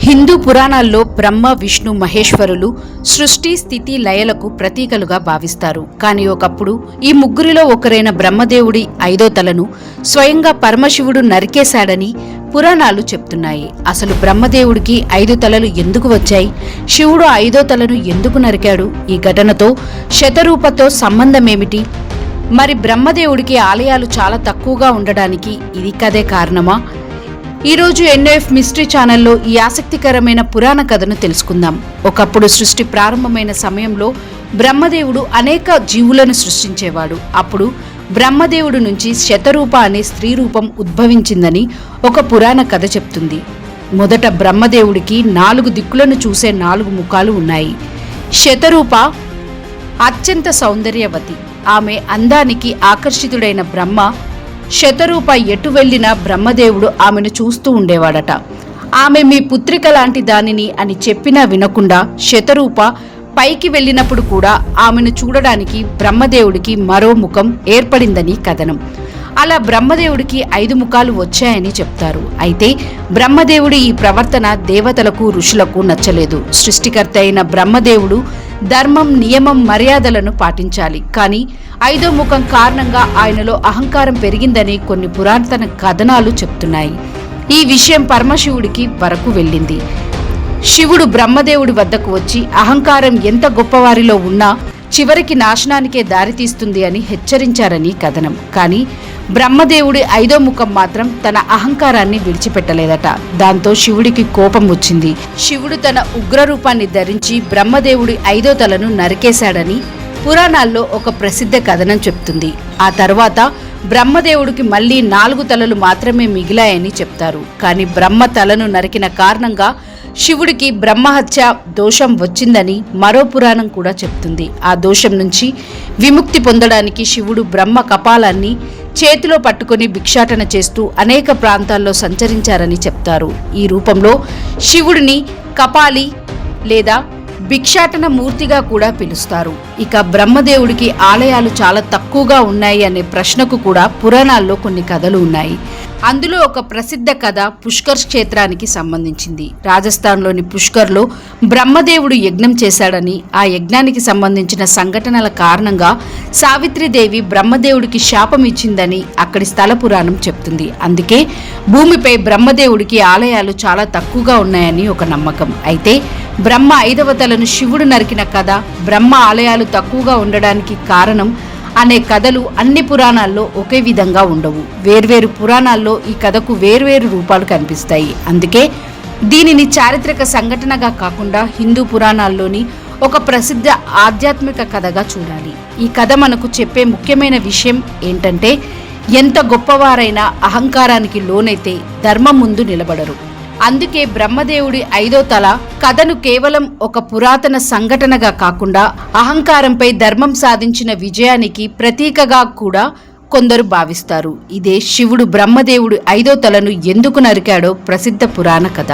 హిందూ పురాణాల్లో బ్రహ్మ, విష్ణు, మహేశ్వరులు సృష్టి, స్థితి, లయలకు ప్రతీకలుగా భావిస్తారు. కానీ ఒకప్పుడు ఈ ముగ్గురిలో ఒకరైన బ్రహ్మదేవుడి 5వ తలను స్వయంగా పరమశివుడు నరికేశాడని పురాణాలు చెప్తున్నాయి. అసలు బ్రహ్మదేవుడికి 5 తలలు ఎందుకు వచ్చాయి? శివుడు 5వ తలను ఎందుకు నరికాడు? ఈ ఘటనతో శతరూపతో సంబంధమేమిటి? మరి బ్రహ్మదేవుడికి ఆలయాలు చాలా తక్కువగా ఉండడానికి ఇది కదే కారణమా? ఈరోజు NOF మిస్టరీ ఛానల్లో ఈ ఆసక్తికరమైన పురాణ కథను తెలుసుకుందాం. ఒకప్పుడు సృష్టి ప్రారంభమైన సమయంలో బ్రహ్మదేవుడు అనేక జీవులను సృష్టించేవాడు. అప్పుడు బ్రహ్మదేవుడు నుంచి శతరూప అనే స్త్రీ రూపం ఉద్భవించిందని ఒక పురాణ కథ చెప్తుంది. మొదట బ్రహ్మదేవుడికి 4 దిక్కులను చూసే 4 ముఖాలు ఉన్నాయి. శతరూప అత్యంత సౌందర్యవతి. ఆమె అందానికి ఆకర్షితుడైన బ్రహ్మ శతరూప ఎటు వెళ్లినా బ్రహ్మదేవుడు ఆమెను చూస్తూ ఉండేవాడట. ఆమె మీ పుత్రిక లాంటి దానిని అని చెప్పినా వినకుండా శతరూప పైకి వెళ్ళినప్పుడు కూడా ఆమెను చూడడానికి బ్రహ్మదేవుడికి మరో ముఖం ఏర్పడిందని కథనం. అలా బ్రహ్మదేవుడికి 5 ముఖాలు వచ్చాయని చెప్తారు. అయితే బ్రహ్మదేవుడి ఈ ప్రవర్తన దేవతలకు, ఋషులకు నచ్చలేదు. సృష్టికర్త అయిన బ్రహ్మదేవుడు ధర్మం, నియమం, మర్యాదలను పాటించాలి. కానీ 5వ ముఖం కారణంగా ఆయనలో అహంకారం పెరిగిందని కొన్ని పురాతన కథనాలు చెప్తున్నాయి. ఈ విషయం పరమశివుడికి వరకు వెళ్ళింది. శివుడు బ్రహ్మదేవుడి వద్దకు వచ్చి అహంకారం ఎంత గొప్పవారిలో ఉన్నా చివరికి నాశనానికే దారితీస్తుంది అని హెచ్చరించారని కథనం. కానీ బ్రహ్మదేవుడి 5వ ముఖం మాత్రం తన అహంకారాన్ని విడిచిపెట్టలేదట. దాంతో శివుడికి కోపం వచ్చింది. శివుడు తన ఉగ్రరూపాన్ని ధరించి బ్రహ్మదేవుడి 5వ తలను నరికేశాడని పురాణాల్లో ఒక ప్రసిద్ధ కథనం చెప్తుంది. ఆ తర్వాత బ్రహ్మదేవుడికి మళ్లీ 4 తలలు మాత్రమే మిగిలాయని చెప్తారు. కానీ బ్రహ్మ తలను నరికిన కారణంగా శివుడికి బ్రహ్మహత్య దోషం వచ్చిందని మరో పురాణం కూడా చెప్తుంది. ఆ దోషం నుంచి విముక్తి పొందడానికి శివుడు బ్రహ్మ కపాలాన్ని చేతిలో పట్టుకుని భిక్షాటన చేస్తూ అనేక ప్రాంతాల్లో సంచరించారని చెప్తారు. ఈ రూపంలో శివుడిని కపాలి లేదా భిక్షాటన మూర్తిగా కూడా పిలుస్తారు. ఇక బ్రహ్మదేవుడికి ఆలయాలు చాలా తక్కువగా ఉన్నాయి అనే ప్రశ్నకు కూడా పురాణాల్లో కొన్ని కథలు ఉన్నాయి. అందులో ఒక ప్రసిద్ధ కథ పుష్కర్ క్షేత్రానికి సంబంధించింది. రాజస్థాన్లోని పుష్కర్లో బ్రహ్మదేవుడు యజ్ఞం చేశాడని, ఆ యజ్ఞానికి సంబంధించిన సంఘటనల కారణంగా సావిత్రిదేవి బ్రహ్మదేవుడికి శాపం ఇచ్చిందని అక్కడి స్థల పురాణం చెప్తుంది. అందుకే భూమిపై బ్రహ్మదేవుడికి ఆలయాలు చాలా తక్కువగా ఉన్నాయని ఒక నమ్మకం. అయితే బ్రహ్మ 5వ తలను శివుడు నరికిన కథ బ్రహ్మ ఆలయాలు తక్కువగా ఉండడానికి కారణం అనే కథలు అన్ని పురాణాల్లో ఒకే విధంగా ఉండవు. వేర్వేరు పురాణాల్లో ఈ కథకు వేర్వేరు రూపాలు కనిపిస్తాయి. అందుకే దీనిని చారిత్రక సంఘటనగా కాకుండా హిందూ పురాణాల్లోని ఒక ప్రసిద్ధ ఆధ్యాత్మిక కథగా చూడాలి. ఈ కథ మనకు చెప్పే ముఖ్యమైన విషయం ఏంటంటే, ఎంత గొప్పవారైనా అహంకారానికి లోనైతే ధర్మం ముందు నిలబడరు. అందుకే బ్రహ్మదేవుడి 5వ తల కథను కేవలం ఒక పురాతన సంఘటనగా కాకుండా అహంకారంపై ధర్మం సాధించిన విజయానికి ప్రతీకగా కూడా కొందరు భావిస్తారు. ఇదే శివుడు బ్రహ్మదేవుడి 5వ తలను ఎందుకు నరికాడో ప్రసిద్ధ పురాణ కథ.